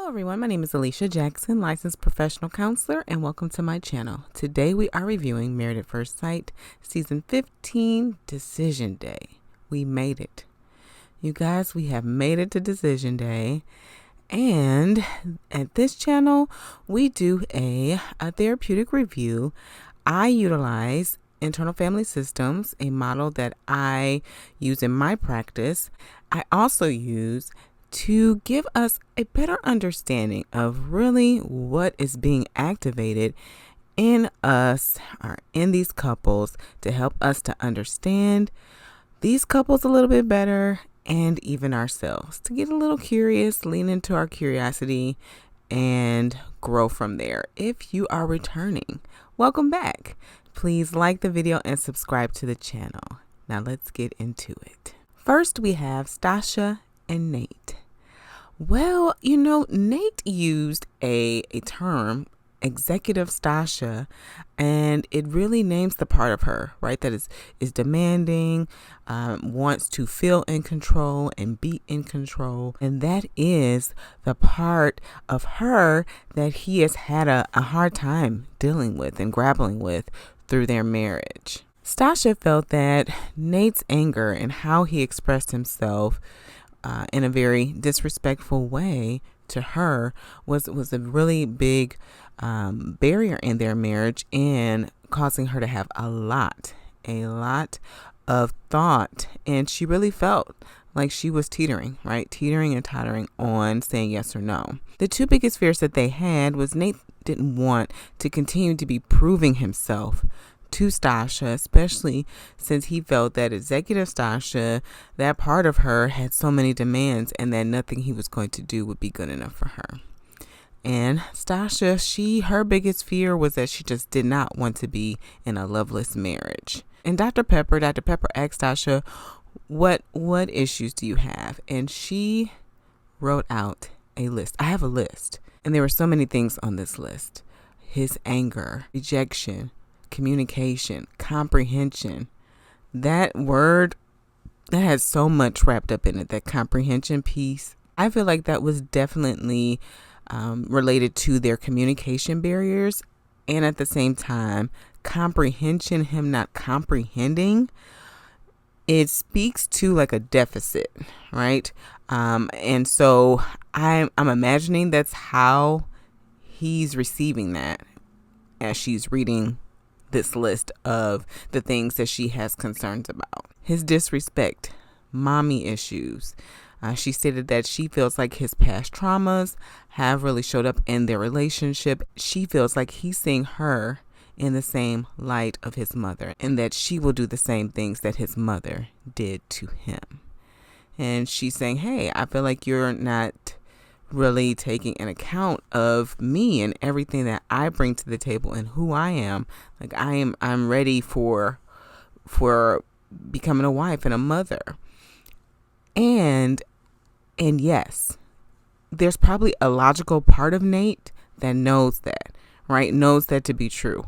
Hello everyone, my name is Alicia Jackson, licensed professional counselor, and welcome to my channel. Today we are reviewing Married at First Sight, Season 15, Decision Day. We made it. You guys, we have made it to Decision Day, and at this channel, we do a therapeutic review. I utilize internal family systems, a model that I use in my practice. I also use to give us a better understanding of really what is being activated in us or in these couples to help us to understand these couples a little bit better and even ourselves, to get a little curious, lean into our curiosity, and grow from there. If you are returning, welcome back. Please like the video and subscribe to the channel. Now let's get into it. First, we have Stasha and Nate. Well, Nate used a term, executive Stasha, and it really names the part of her, right, that is demanding, wants to feel in control and be in control. And that is the part of her that he has had a hard time dealing with and grappling with through their marriage. Stasha felt that Nate's anger and how he expressed himself in a very disrespectful way to her was a really big barrier in their marriage and causing her to have a lot of thought. And she really felt like she was teetering and tottering on saying yes or no. The two biggest fears that they had was Nate didn't want to continue to be proving himself to Stasha, especially since he felt that executive Stasha, that part of her, had so many demands and that nothing he was going to do would be good enough for her. And Stasha, her biggest fear was that she just did not want to be in a loveless marriage. And Dr. Pepper asked Stasha, what issues do you have? And she wrote out a list. I have a list. And there were so many things on this list. His anger, rejection, communication, comprehension. That word, that has so much wrapped up in it, that comprehension piece. I feel like that was definitely related to their communication barriers, and at the same time, comprehension, him not comprehending, it speaks to like a deficit, right? And so I'm imagining that's how he's receiving that as she's reading this list of the things that she has concerns about. His disrespect, mommy issues. She stated that she feels like his past traumas have really showed up in their relationship. She feels like he's seeing her in the same light of his mother, and that she will do the same things that his mother did to him. And she's saying, hey, I feel like you're not really taking an account of me and everything that I bring to the table and who I am. Like I'm ready for becoming a wife and a mother. And yes, there's probably a logical part of Nate that knows that, right? Knows that to be true.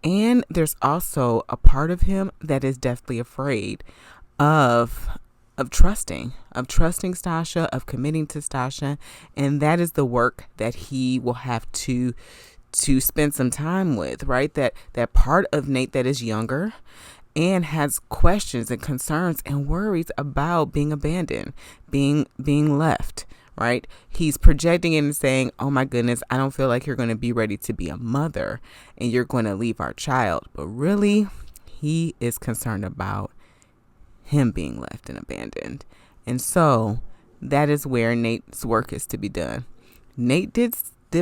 And there's also a part of him that is deathly afraid of trusting Stasha, of committing to Stasha. And that is the work that he will have to spend some time with, right? That part of Nate that is younger and has questions and concerns and worries about being abandoned, being left, right? He's projecting it and saying, oh my goodness, I don't feel like you're going to be ready to be a mother and you're going to leave our child. But really, he is concerned about him being left and abandoned. And so that is where Nate's work is to be done. Nate did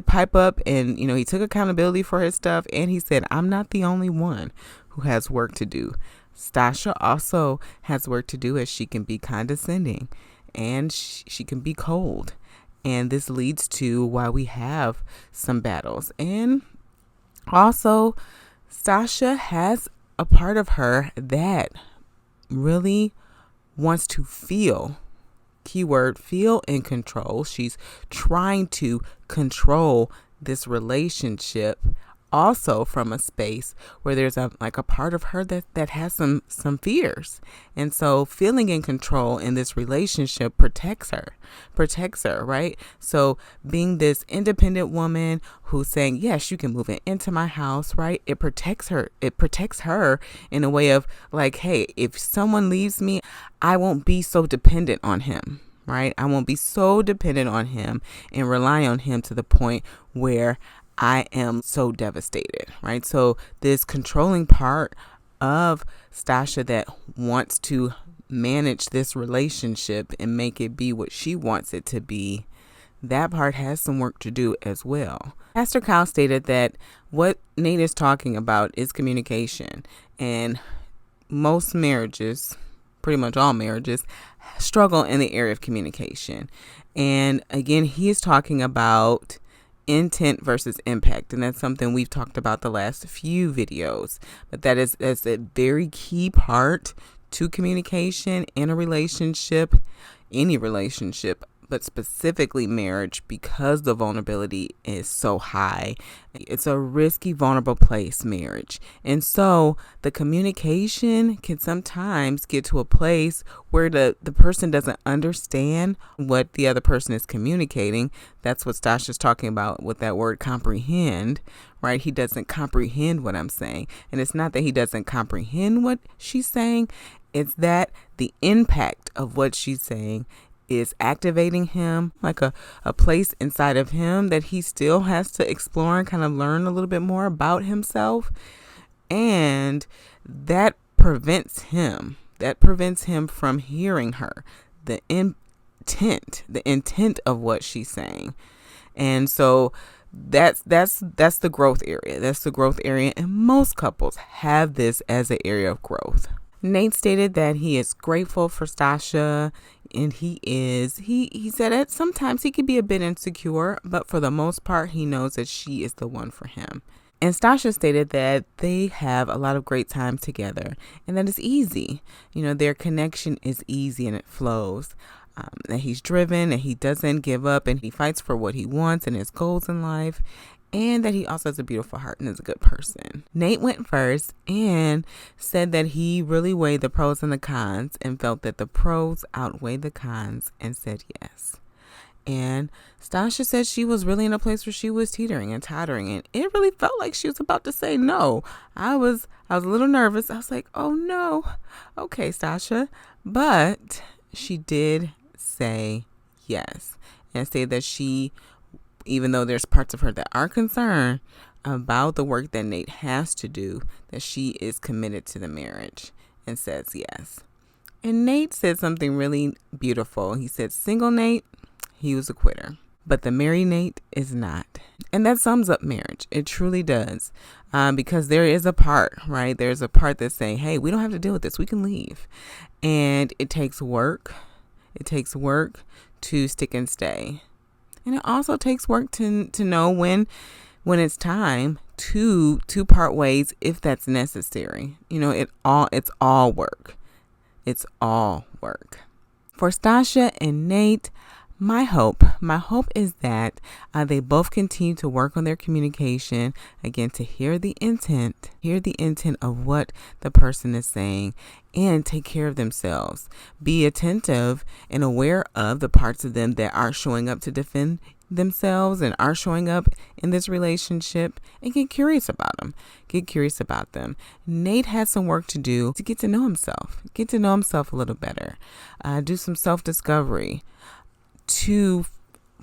pipe up and, he took accountability for his stuff. And he said, I'm not the only one who has work to do. Stasha also has work to do, as she can be condescending and she can be cold. And this leads to why we have some battles. And also, Stasha has a part of her that really wants to feel, keyword, feel in control. She's trying to control this relationship also from a space where there's a part of her that has some fears. And so feeling in control in this relationship protects her, right? So being this independent woman who's saying, yes, you can move into my house, right? It protects her. It protects her in a way of like, hey, if someone leaves me, I won't be so dependent on him, right? I won't be so dependent on him and rely on him to the point where I am so devastated, right? So this controlling part of Stasha that wants to manage this relationship and make it be what she wants it to be, that part has some work to do as well. Pastor Kyle stated that what Nate is talking about is communication, and most marriages, pretty much all marriages, struggle in the area of communication. And again, he is talking about intent versus impact, and that's something we've talked about the last few videos, but that's a very key part to communication in a relationship, any relationship, but specifically marriage, because the vulnerability is so high. It's a risky, vulnerable place, marriage. And so the communication can sometimes get to a place where the person doesn't understand what the other person is communicating. That's what Stasha's talking about with that word comprehend, right? He doesn't comprehend what I'm saying. And it's not that he doesn't comprehend what she's saying. It's that the impact of what she's saying is activating him, like a place inside of him that he still has to explore and kind of learn a little bit more about himself. And that prevents him from hearing her, the intent of what she's saying. And so that's the growth area. That's the growth area. And most couples have this as an area of growth. Nate stated that he is grateful for Stasha, and he said that sometimes he can be a bit insecure, but for the most part, he knows that she is the one for him. And Stasha stated that they have a lot of great time together and that it's easy. Their connection is easy and it flows. That he's driven and he doesn't give up and he fights for what he wants and his goals in life. And that he also has a beautiful heart and is a good person. Nate went first and said that he really weighed the pros and the cons and felt that the pros outweighed the cons and said yes. And Stasha said she was really in a place where she was teetering and tottering, and it really felt like she was about to say no. I was a little nervous. I was like, oh no. Okay, Stasha. But she did say yes and say that even though there's parts of her that are concerned about the work that Nate has to do, that she is committed to the marriage and says yes. And Nate said something really beautiful. He said, single Nate, he was a quitter, but the married Nate is not. And that sums up marriage. It truly does. Because there is a part, right? There's a part that's saying, hey, we don't have to deal with this. We can leave. And it takes work. It takes work to stick and stay. And it also takes work to know when it's time to part ways if that's necessary. It's all work. It's all work. For Stasha and Nate, my hope is that they both continue to work on their communication, again, to hear the intent of what the person is saying and take care of themselves. Be attentive and aware of the parts of them that are showing up to defend themselves and are showing up in this relationship, and get curious about them. Nate has some work to do to get to know himself a little better, do some self-discovery to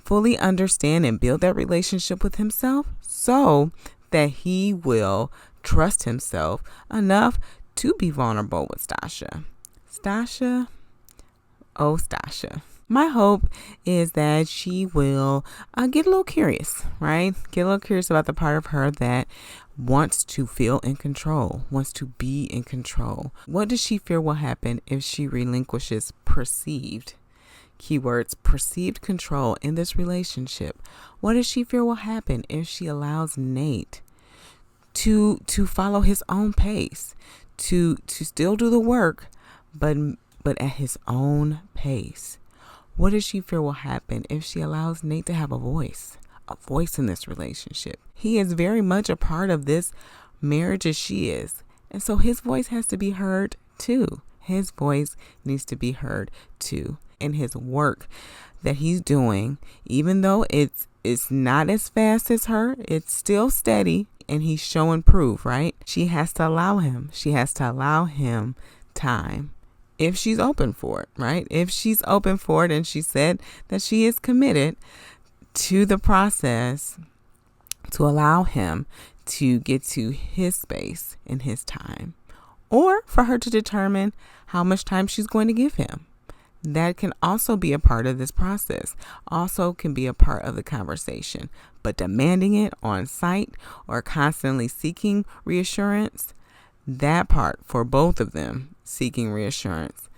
fully understand and build that relationship with himself so that he will trust himself enough to be vulnerable with Stasha. Stasha. My hope is that she will get a little curious, right? Get a little curious about the part of her that wants to feel in control, wants to be in control. What does she fear will happen if she relinquishes perceived control in this relationship? What does she fear will happen if she allows Nate to follow his own pace, to still do the work, but at his own pace? What does she fear will happen if she allows Nate to have a voice a voice in this relationship. He is very much a part of this marriage as she is. And so his voice has to be heard too. His voice needs to be heard too. And his work that he's doing, even though it's not as fast as her, it's still steady, and he's showing proof, right? She has to allow him. She has to allow him time if she's open for it, right? If she's open for it and she said that she is committed to the process, to allow him to get to his space and his time, or for her to determine how much time she's going to give him. That can also be a part of this process, also can be a part of the conversation. But demanding it on site or constantly seeking reassurance, that part for both of them, seeking reassurance,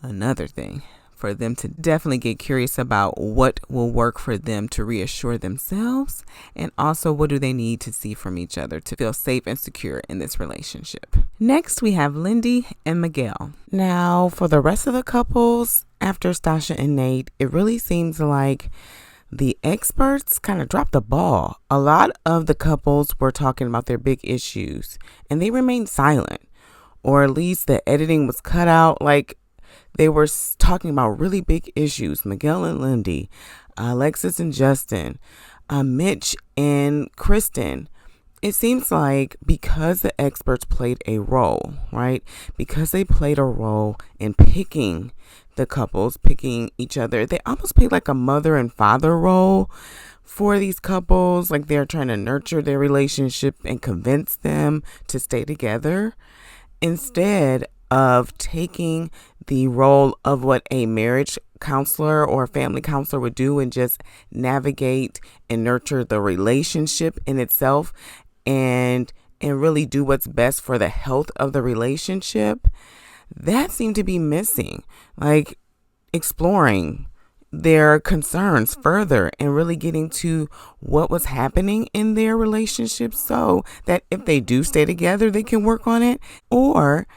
another thing for them to definitely get curious about what will work for them to reassure themselves, and also what do they need to see from each other to feel safe and secure in this relationship. Next, we have Lindy and Miguel. Now, for the rest of the couples, after Stasha and Nate, it really seems like the experts kind of dropped the ball. A lot of the couples were talking about their big issues, and they remained silent, or at least the editing was cut out. Like, they were talking about really big issues. Miguel and Lindy, Alexis and Justin, Mitch and Kristen. It seems like because the experts played a role, right? Because they played a role in picking the couples, picking each other. They almost played like a mother and father role for these couples. Like they're trying to nurture their relationship and convince them to stay together, instead of taking the role of what a marriage counselor or a family counselor would do and just navigate and nurture the relationship in itself and really do what's best for the health of the relationship. That seemed to be missing, like exploring their concerns further and really getting to what was happening in their relationship so that if they do stay together, they can work on it. Or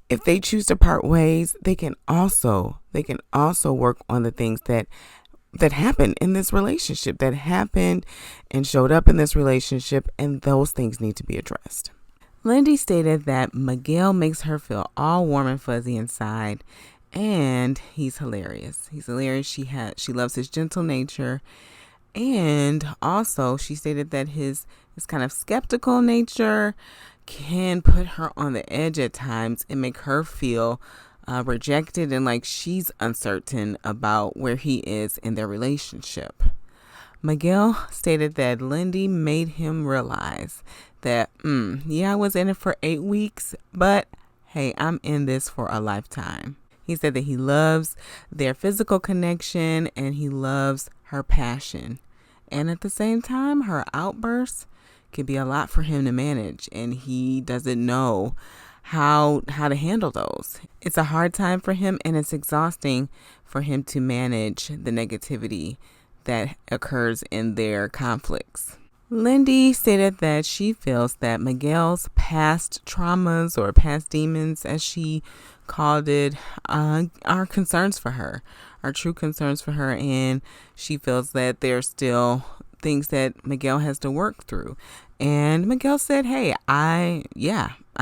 if they choose to part ways, they can also work on the things that happened in this relationship, that happened and showed up in this relationship, and those things need to be addressed. Lindy stated that Miguel makes her feel all warm and fuzzy inside, and he's hilarious. He's hilarious. She loves his gentle nature, and also she stated that his kind of skeptical nature can put her on the edge at times and make her feel rejected and like she's uncertain about where he is in their relationship. Miguel stated that Lindy made him realize that, I was in it for 8 weeks, but hey, I'm in this for a lifetime. He said that he loves their physical connection and he loves her passion. And at the same time, her outbursts can be a lot for him to manage, and he doesn't know how to handle those. It's a hard time for him, and it's exhausting for him to manage the negativity that occurs in their conflicts. Lindy stated that she feels that Miguel's past traumas, or past demons as she called it, are concerns for her, are true concerns for her, and she feels that there's still things that Miguel has to work through. And Miguel said, hey, I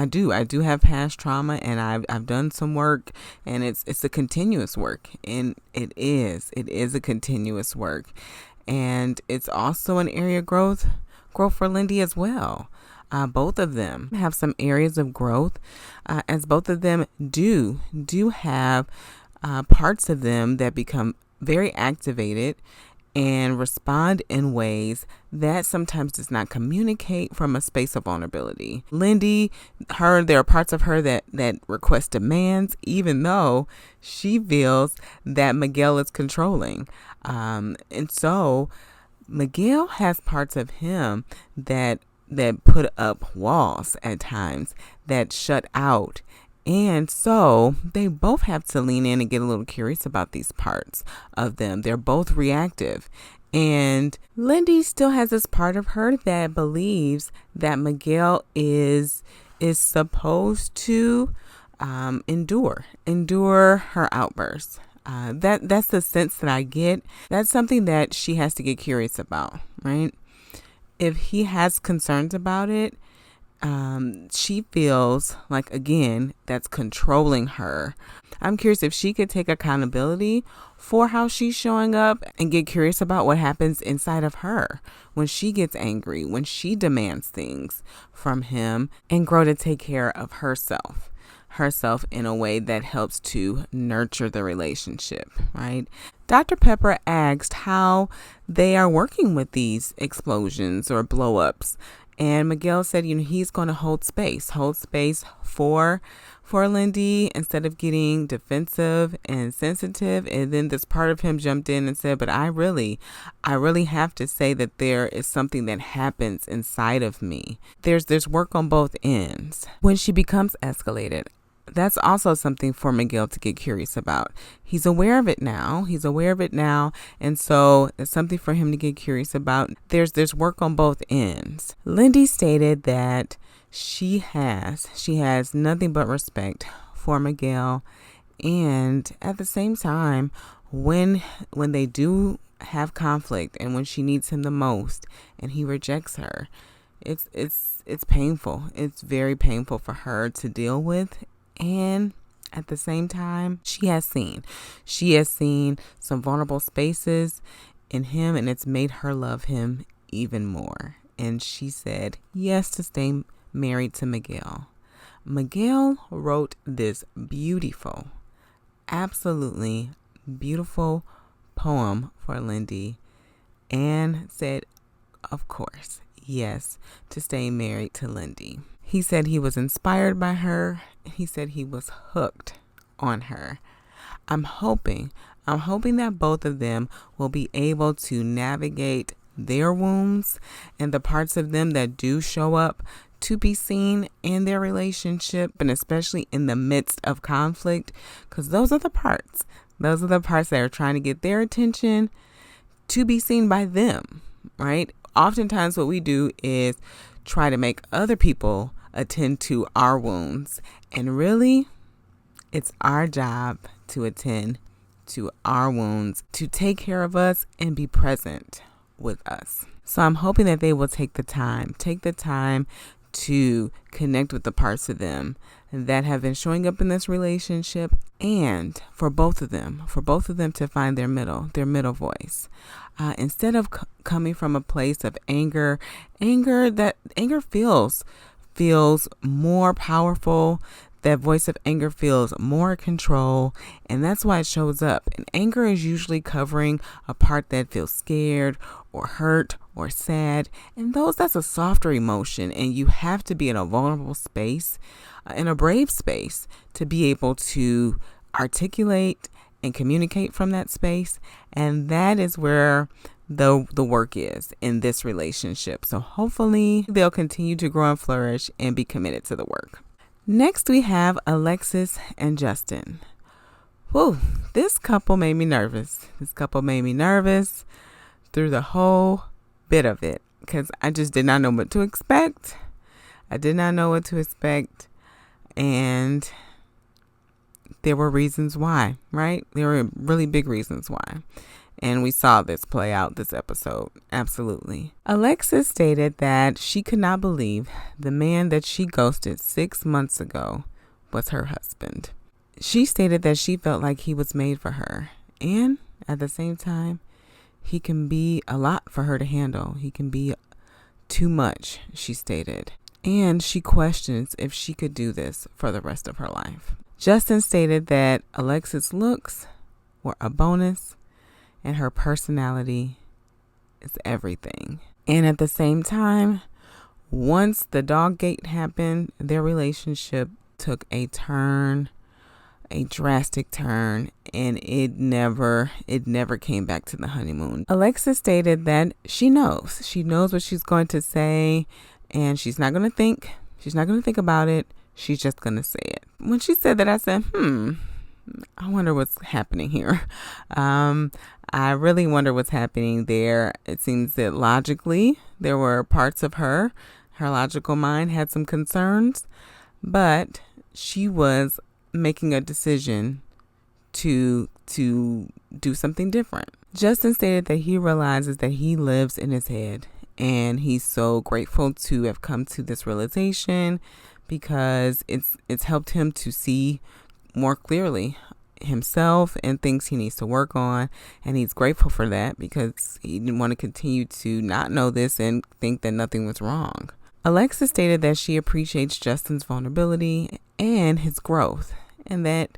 do have past trauma, and I've done some work, and it's a continuous work, and it is a continuous work, and it's also an area of growth for Lindy as well. Both of them have some areas of growth, as both of them do have parts of them that become very activated and respond in ways that sometimes does not communicate from a space of vulnerability. Lindy, there are parts of her that request demands, even though she feels that Miguel is controlling. And so Miguel has parts of him that put up walls at times, that shut out. And so they both have to lean in and get a little curious about these parts of them. They're both reactive. And Lindy still has this part of her that believes that Miguel is supposed to endure her outbursts. That's the sense that I get. That's something that she has to get curious about, right? If he has concerns about it, she feels like, again, that's controlling her. I'm curious if she could take accountability for how she's showing up and get curious about what happens inside of her when she gets angry, when she demands things from him, and grow to take care of herself in a way that helps to nurture the relationship, right? Dr. Pepper asked how they are working with these explosions or blow-ups. And Miguel said, he's going to hold space for Lindy instead of getting defensive and sensitive. And then this part of him jumped in and said, but I really have to say that there is something that happens inside of me. There's work on both ends. When she becomes escalated, that's also something for Miguel to get curious about. He's aware of it now. And so it's something for him to get curious about. There's work on both ends. Lindy stated that she has nothing but respect for Miguel. And at the same time, when they do have conflict and when she needs him the most and he rejects her, it's painful. It's very painful for her to deal with. And at the same time, she has seen some vulnerable spaces in him, and it's made her love him even more. And she said yes to stay married to Miguel. Miguel wrote this beautiful, absolutely beautiful poem for Lindy and said, of course, yes to stay married to Lindy. He said he was inspired by her. He said he was hooked on her. I'm hoping that both of them will be able to navigate their wounds and the parts of them that do show up to be seen in their relationship, and especially in the midst of conflict, because those are the parts that are trying to get their attention to be seen by them, right? Oftentimes what we do is try to make other people attend to our wounds. And really, it's our job to attend to our wounds, to take care of us and be present with us. So I'm hoping that they will take the time to connect with the parts of them that have been showing up in this relationship, and for both of them to find their middle voice. Instead of coming from a place of anger feels more powerful. That voice of anger feels more control, and that's why it shows up. And anger is usually covering a part that feels scared or hurt or sad, and that's a softer emotion, and you have to be in a vulnerable space, in a brave space, to be able to articulate and communicate from that space. And that is where the work is in this relationship. So hopefully they'll continue to grow and flourish and be committed to the work. Next, we have Alexis and Justin. Whew, this couple made me nervous. Through the whole bit of it, because I just did not know what to expect. And there were reasons why, right? There were really big reasons why. And we saw this play out this episode. Absolutely. Alexis stated that she could not believe the man that she ghosted 6 months ago was her husband. She stated that she felt like he was made for her. And at the same time, he can be a lot for her to handle. He can be too much, she stated. And she questions if she could do this for the rest of her life. Justin stated that Alexis' looks were a bonus, and her personality is everything. And at the same time, once the dog gate happened, their relationship took a drastic turn, and it never came back to the honeymoon. Alexis stated that she knows what she's going to say, and she's not going to think about it. She's just going to say it. When she said that, I said, I wonder what's happening here. I really wonder what's happening there. It seems that logically there were parts of her logical mind had some concerns, but she was making a decision to do something different. Justin stated that he realizes that he lives in his head, and he's so grateful to have come to this realization because it's helped him to see more clearly himself and things he needs to work on, and he's grateful for that because he didn't want to continue to not know this and think that nothing was wrong. Alexis stated that she appreciates Justin's vulnerability and his growth, and that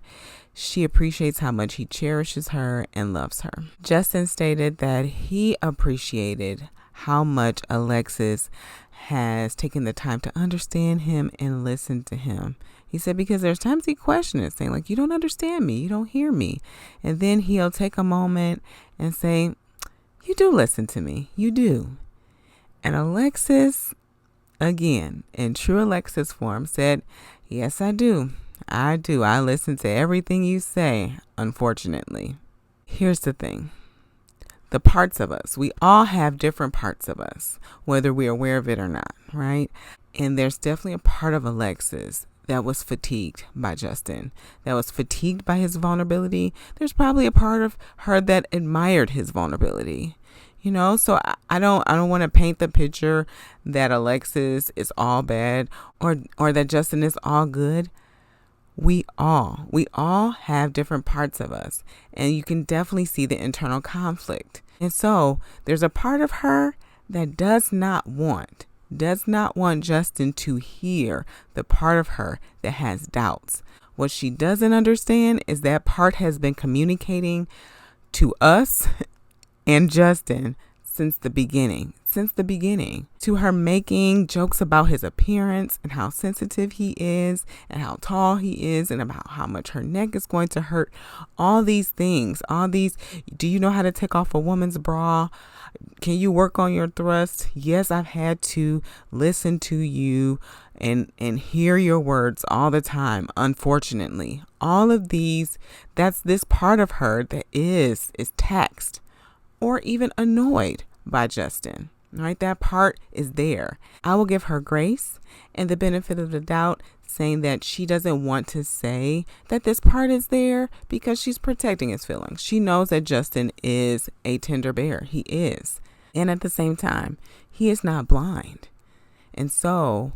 she appreciates how much he cherishes her and loves her. Justin stated that he appreciated how much Alexis has taken the time to understand him and listen to him. He said because there's times he questioned it, saying like, you don't understand me, you don't hear me. And then he'll take a moment and say, you do listen to me, you do. And Alexis, again, in true Alexis form, said, yes, I do. I do. I listen to everything you say, unfortunately. Here's the thing. The parts of us, we all have different parts of us, whether we're aware of it or not, right? And there's definitely a part of Alexis that was fatigued by Justin, that was fatigued by his vulnerability. There's probably a part of her that admired his vulnerability. So I don't want to paint the picture that Alexis is all bad or that Justin is all good. We all have different parts of us, and you can definitely see the internal conflict. And so there's a part of her that does not want Justin to hear the part of her that has doubts. What she doesn't understand is that part has been communicating to us and Justin since the beginning, to her making jokes about his appearance and how sensitive he is and how tall he is and about how much her neck is going to hurt. All these things, do you know how to take off a woman's bra? Can you work on your thrust? Yes, I've had to listen to you and hear your words all the time. Unfortunately, all of these, that's this part of her that is taxed or even annoyed by Justin, right? That part is there. I will give her grace and the benefit of the doubt, saying that she doesn't want to say that this part is there because she's protecting his feelings. She knows that Justin is a tender bear. He is. And at the same time, he is not blind. And so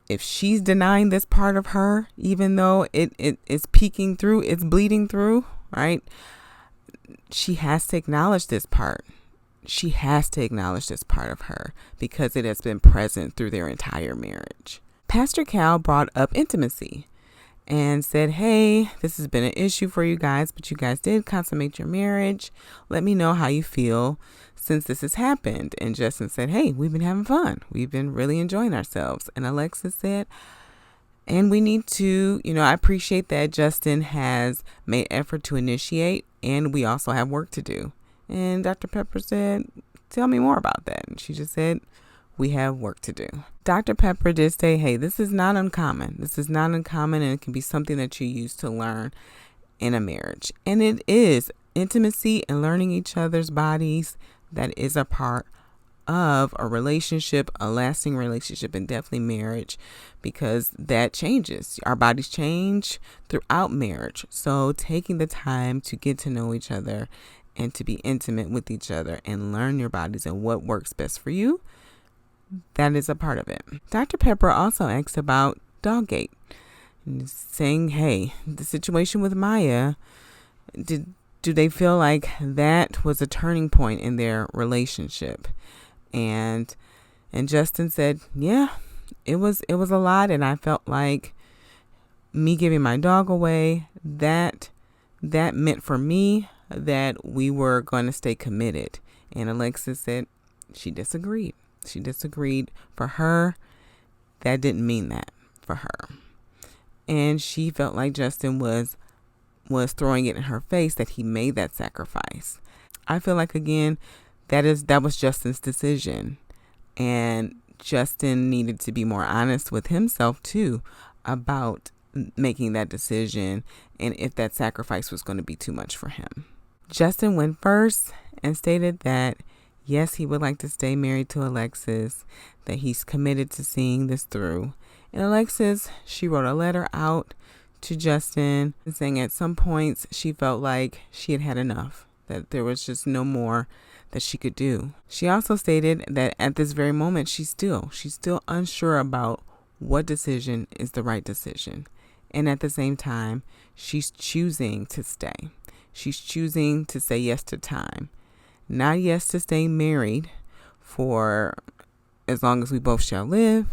if she's denying this part of her, even though it is peeking through, it's bleeding through, right? She has to acknowledge this part. She has to acknowledge this part of her because it has been present through their entire marriage. Pastor Cal brought up intimacy and said, hey, this has been an issue for you guys, but you guys did consummate your marriage. Let me know how you feel since this has happened. And Justin said, hey, we've been having fun. We've been really enjoying ourselves. And Alexis said, and we need to, I appreciate that Justin has made effort to initiate, and we also have work to do. And Dr. Pepper said, tell me more about that. And she just said, we have work to do. Dr. Pepper did say, hey, this is not uncommon. And it can be something that you use to learn in a marriage. And it is intimacy and learning each other's bodies. That is a part of a relationship, a lasting relationship, and definitely marriage, because that changes. Our bodies change throughout marriage. So taking the time to get to know each other and to be intimate with each other and learn your bodies and what works best for you, that is a part of it. Dr. Pepper also asked about Doggate, saying, hey, the situation with Maya, do they feel like that was a turning point in their relationship? And Justin said, yeah, it was a lot. And I felt like me giving my dog away, that meant for me that we were going to stay committed. And Alexis said she disagreed. For her, that didn't mean that for her. And she felt like Justin was throwing it in her face that he made that sacrifice. I feel like, again, that was Justin's decision. And Justin needed to be more honest with himself, too, about making that decision and if that sacrifice was going to be too much for him. Justin went first and stated that, yes, he would like to stay married to Alexis, that he's committed to seeing this through. And Alexis, she wrote a letter out to Justin, saying at some points she felt like she had had enough, that there was just no more that she could do. She also stated that at this very moment, she's still unsure about what decision is the right decision. And at the same time, she's choosing to stay. She's choosing to say yes to time. Not yes to stay married for as long as we both shall live,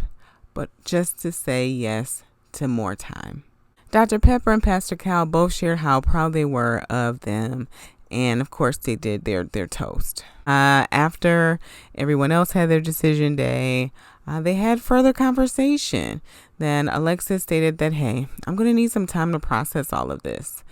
but just to say yes to more time. Dr. Pepper and Pastor Cal both shared how proud they were of them. And of course, they did their toast. After everyone else had their decision day, they had further conversation. Then Alexis stated that, hey, I'm going to need some time to process all of this.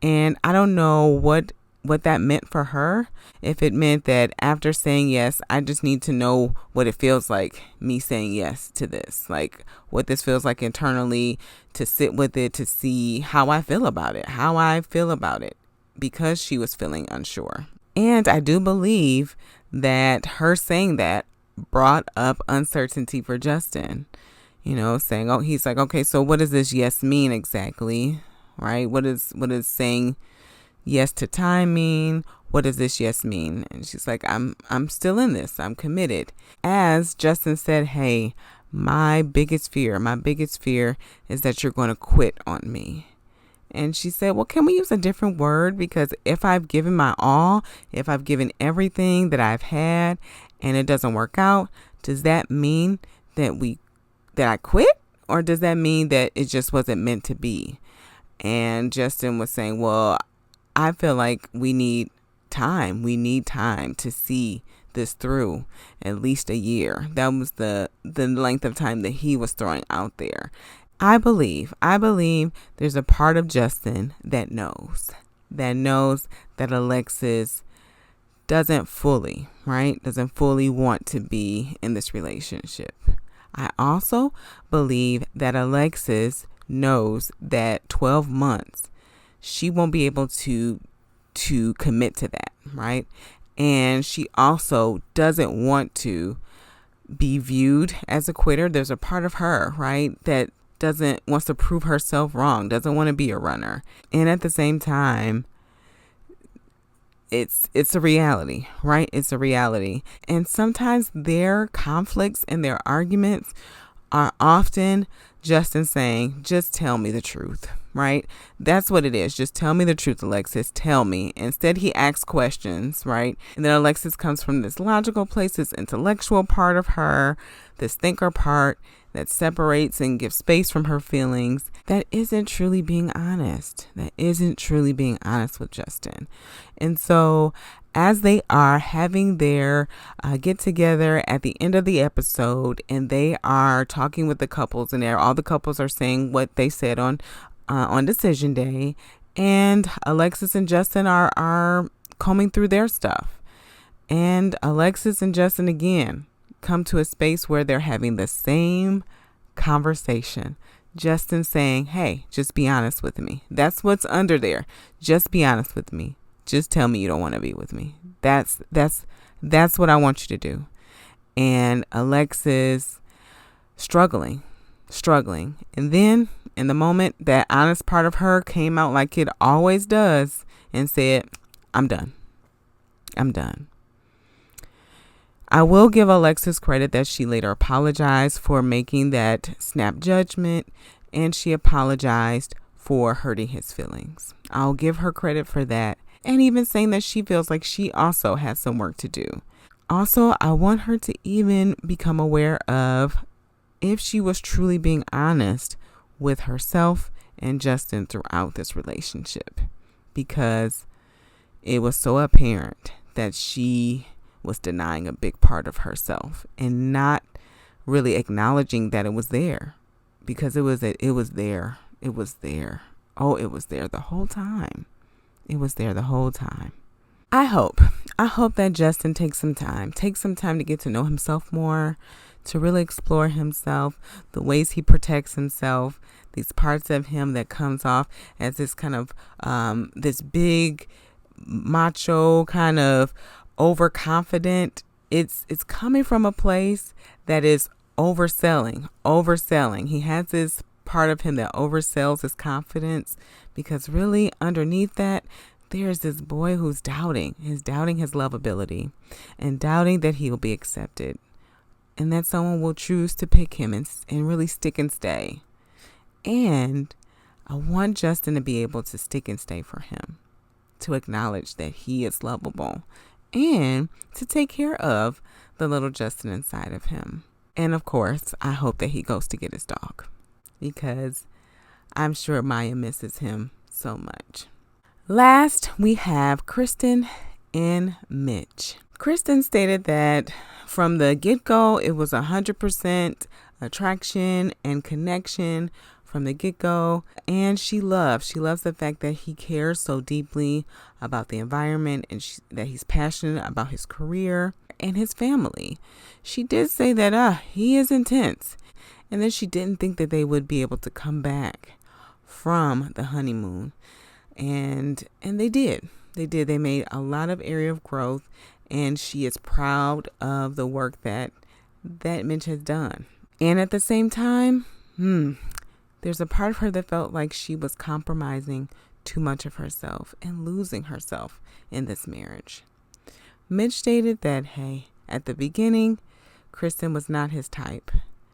And I don't know what that meant for her. If it meant that after saying yes, I just need to know what it feels like, me saying yes to this, like what this feels like internally, to sit with it, to see how I feel about it, because she was feeling unsure. And I do believe that her saying that brought up uncertainty for Justin, saying, oh, he's like, okay, so what does this yes mean exactly? Right? What is saying yes to time mean? What does this yes mean? And she's like, I'm still in this. I'm committed. As Justin said, hey, my biggest fear is that you're going to quit on me. And she said, well, can we use a different word? Because if I've given my all, if I've given everything that I've had and it doesn't work out, does that mean that I quit? Or does that mean that it just wasn't meant to be? And Justin was saying, well, I feel like we need time. We need time to see this through, at least a year. That was the length of time that he was throwing out there. I believe there's a part of Justin that knows that Alexis doesn't fully want to be in this relationship. I also believe that Alexis knows that 12 months, she won't be able to commit to that, right? And she also doesn't want to be viewed as a quitter. There's a part of her, right, that wants to prove herself wrong, doesn't want to be a runner. And at the same time, it's a reality, right? It's a reality. And sometimes their conflicts and their arguments are often Justin saying, just tell me the truth, right? That's what it is. Just tell me the truth, Alexis. Tell me. Instead, he asks questions, right? And then Alexis comes from this logical place, this intellectual part of her, this thinker part that separates and gives space from her feelings. That isn't truly being honest. With Justin. And so as they are having their get together at the end of the episode, and they are talking with the couples, and all the couples are saying what they said on decision day, and Alexis and Justin are combing through their stuff, and Alexis and Justin again come to a space where they're having the same conversation. Justin saying, hey, just be honest with me. That's what's under there. Just be honest with me. Just tell me you don't want to be with me. That's what I want you to do. And Alexis struggling. And then in the moment, that honest part of her came out like it always does and said, I'm done. I will give Alexis credit that she later apologized for making that snap judgment, and she apologized for hurting his feelings. I'll give her credit for that, and even saying that she feels like she also has some work to do. Also, I want her to even become aware of if she was truly being honest with herself and Justin throughout this relationship, because it was so apparent that she was denying a big part of herself and not really acknowledging that it was there, because it was there. Oh, it was there the whole time. I hope that Justin takes some time to get to know himself more, to really explore himself, the ways he protects himself, these parts of him that comes off as this kind of this big macho kind of overconfident. It's coming from a place that is overselling. He has this part of him that oversells his confidence, because really underneath that, there's this boy who's doubting. He's doubting his lovability and doubting that he'll be accepted and that someone will choose to pick him and really stick and stay. And I want Justin to be able to stick and stay for him, to acknowledge that he is lovable and to take care of the little Justin inside of him. And of course, I hope that he goes to get his dog, because I'm sure Maya misses him so much. Last, we have Kristen and Mitch. Kristen stated that from the get-go, it was 100% attraction and connection from the get-go. And she loves the fact that he cares so deeply about the environment and that he's passionate about his career and his family. She did say that he is intense, and then she didn't think that they would be able to come back from the honeymoon. And they did. They made a lot of area of growth, and she is proud of the work that Mitch has done. And at the same time, there's a part of her that felt like she was compromising too much of herself and losing herself in this marriage. Mitch stated that, hey, at the beginning, Kristen was not his type,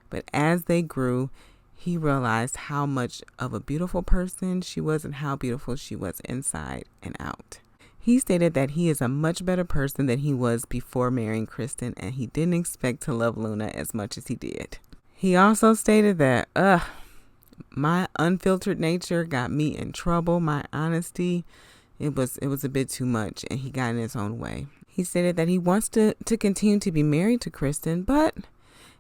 but as they grew, he realized how much of a beautiful person she was and how beautiful she was inside and out. He stated that he is a much better person than he was before marrying Kristen, and he didn't expect to love Luna as much as he did. He also stated that, my unfiltered nature got me in trouble. My honesty, it was a bit too much, and he got in his own way. He stated that he wants to continue to be married to Kristen, but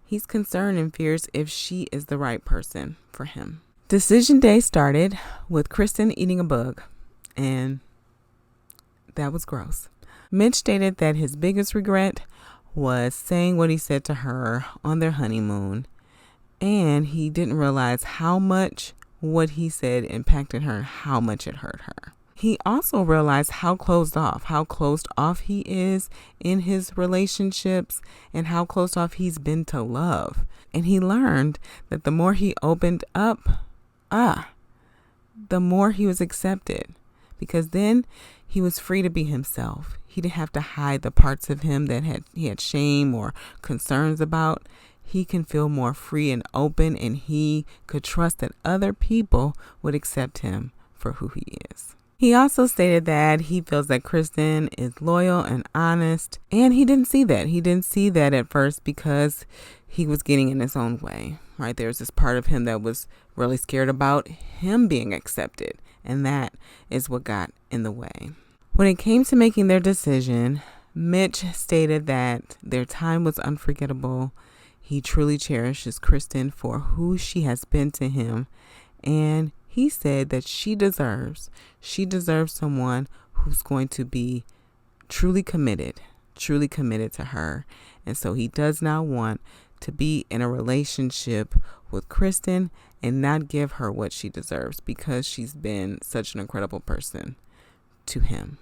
he's concerned and fears if she is the right person for him. Decision day started with Kristen eating a bug, and that was gross. Mitch stated that his biggest regret was saying what he said to her on their honeymoon, and he didn't realize how much what he said impacted her and how much it hurt her. He also realized how closed off he is in his relationships and how closed off he's been to love. And he learned that the more he opened up, the more he was accepted, because then he was free to be himself. He didn't have to hide the parts of him that he had shame or concerns about. He can feel more free and open, and he could trust that other people would accept him for who he is. He also stated that he feels that Kristen is loyal and honest, and he didn't see that. He didn't see that at first because he was getting in his own way, right? There's this part of him that was really scared about him being accepted, and that is what got in the way. When it came to making their decision, Mitch stated that their time was unforgettable. He truly cherishes Kristen for who she has been to him, and he said that she deserves someone who's going to be truly committed to her. And so he does not want to be in a relationship with Kristen and not give her what she deserves, because she's been such an incredible person to him.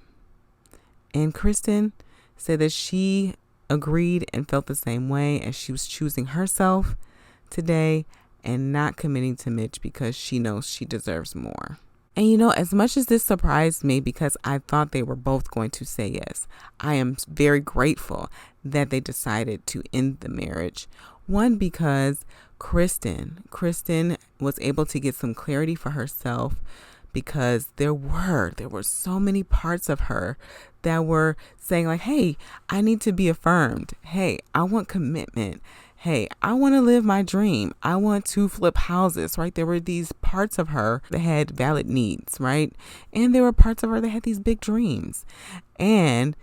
And Kristen said that she agreed and felt the same way, as she was choosing herself today and not committing to Mitch because she knows she deserves more. And as much as this surprised me, because I thought they were both going to say yes, I am very grateful that they decided to end the marriage. One, because Kristen was able to get some clarity for herself, because there were so many parts of her that were saying like, hey, I need to be affirmed. Hey, I want commitment. Hey, I want to live my dream. I want to flip houses, right? There were these parts of her that had valid needs, right? And there were parts of her that had these big dreams. And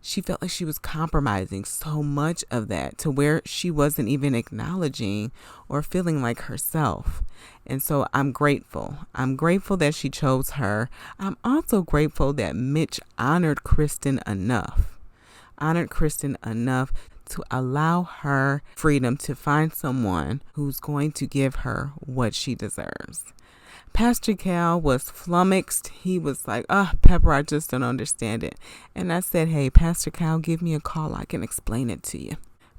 she felt like she was compromising so much of that to where she wasn't even acknowledging or feeling like herself. And so I'm grateful. I'm grateful that she chose her. I'm also grateful that Mitch honored Kristen enough to allow her freedom to find someone who's going to give her what she deserves. Pastor Cal was flummoxed. He was like, Pepper, I just don't understand it. And I said, hey, Pastor Cal, give me a call. I can explain it to you.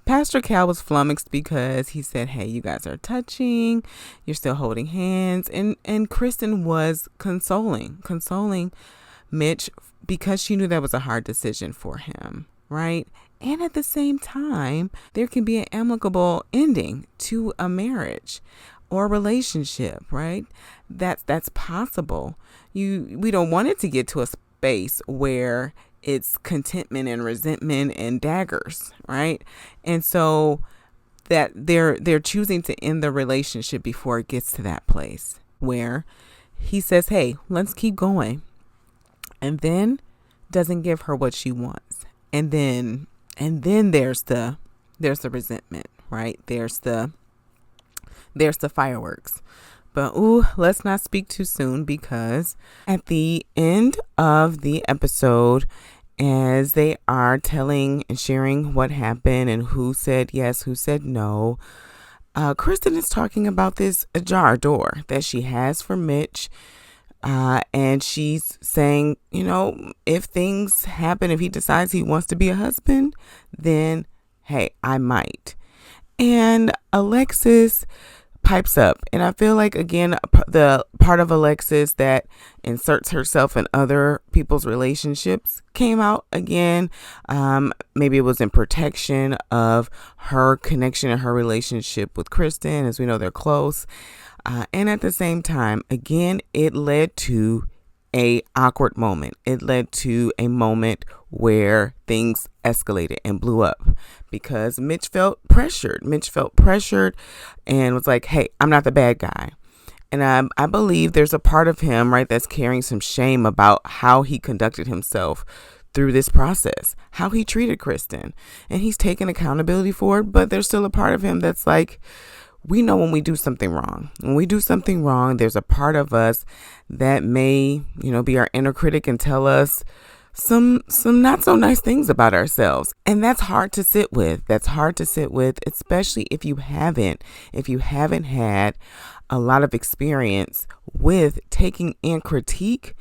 Pastor Cal was flummoxed because he said, hey, you guys are touching, you're still holding hands. And Kristen was consoling Mitch because she knew that was a hard decision for him, right? And at the same time, there can be an amicable ending to a marriage or relationship, right? That's possible. We don't want it to get to a space where it's contentment and resentment and daggers, right? And so that they're choosing to end the relationship before it gets to that place where he says, hey, let's keep going, and then doesn't give her what she wants. And then there's the resentment, right? There's the fireworks. But let's not speak too soon, because at the end of the episode, as they are telling and sharing what happened and who said yes, who said no, Kristen is talking about this ajar door that she has for Mitch. And she's saying, if things happen, if he decides he wants to be a husband, then, hey, I might. And Alexis pipes up. And I feel like, again, the part of Alexis that inserts herself in other people's relationships came out again. Maybe it was in protection of her connection and her relationship with Kristen. As we know, they're close. And at the same time, again, it led to a awkward moment. It led to a moment where things escalated and blew up because Mitch felt pressured. And was like, hey, I'm not the bad guy. And I believe there's a part of him, right, that's carrying some shame about how he conducted himself through this process, how he treated Kristen. And he's taken accountability for it, but there's still a part of him that's like, we know when we do something wrong. When we do something wrong, there's a part of us that may, be our inner critic and tell us some not so nice things about ourselves. And that's hard to sit with. Especially if you haven't had a lot of experience with taking in critique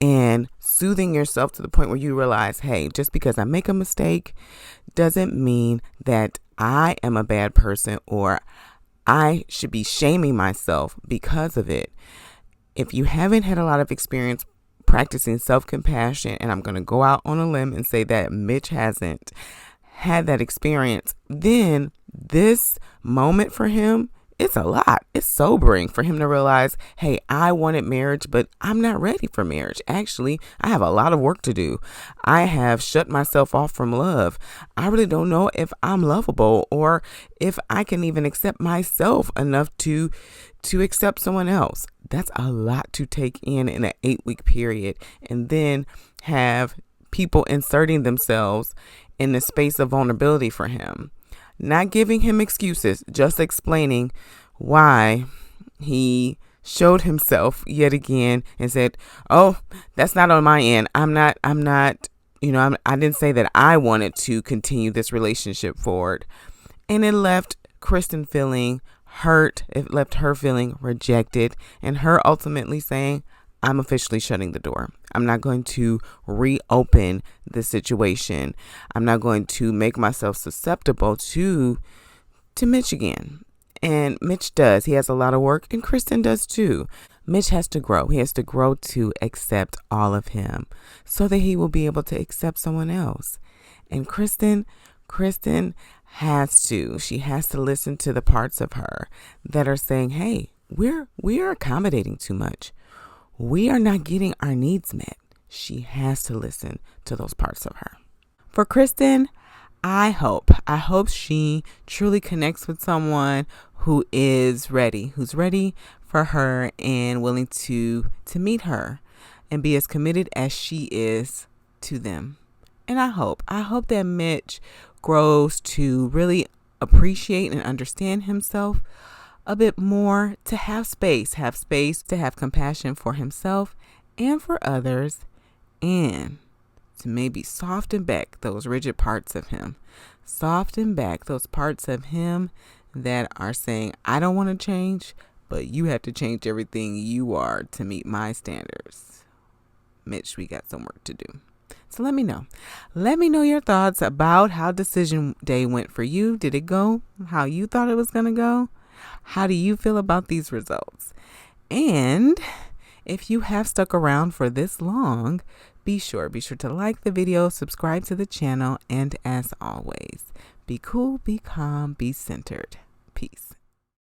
and soothing yourself to the point where you realize, hey, just because I make a mistake doesn't mean that I am a bad person or I should be shaming myself because of it. If you haven't had a lot of experience practicing self-compassion, and I'm going to go out on a limb and say that Mitch hasn't had that experience, then this moment for him, it's a lot. It's sobering for him to realize, hey, I wanted marriage, but I'm not ready for marriage. Actually, I have a lot of work to do. I have shut myself off from love. I really don't know if I'm lovable or if I can even accept myself enough to accept someone else. That's a lot to take in an 8-week period, and then have people inserting themselves in the space of vulnerability for him. Not giving him excuses, just explaining why he showed himself yet again and said, oh, that's not on my end. I didn't say that I wanted to continue this relationship forward. And it left Kristen feeling hurt. It left her feeling rejected, and her ultimately saying, I'm officially shutting the door. I'm not going to reopen the situation. I'm not going to make myself susceptible to Mitch again. And Mitch does. He has a lot of work, and Kristen does too. Mitch has to grow. He has to grow to accept all of him so that he will be able to accept someone else. And Kristen has to. She has to listen to the parts of her that are saying, hey, we're accommodating too much. We are not getting our needs met. She has to listen to those parts of her. For Kristen, I hope she truly connects with someone who is ready, who's ready for her and willing to meet her and be as committed as she is to them. And I hope that Mitch grows to really appreciate and understand himself a bit more, to have space to have compassion for himself and for others, and to maybe soften back those rigid parts of him. Soften back those parts of him that are saying, I don't want to change, but you have to change everything you are to meet my standards. Mitch, we got some work to do. So let me know. Let me know your thoughts about how decision day went for you. Did it go how you thought it was going to go? How do you feel about these results? And if you have stuck around for this long, be sure to like the video, subscribe to the channel, and as always, be cool, be calm, be centered. Peace.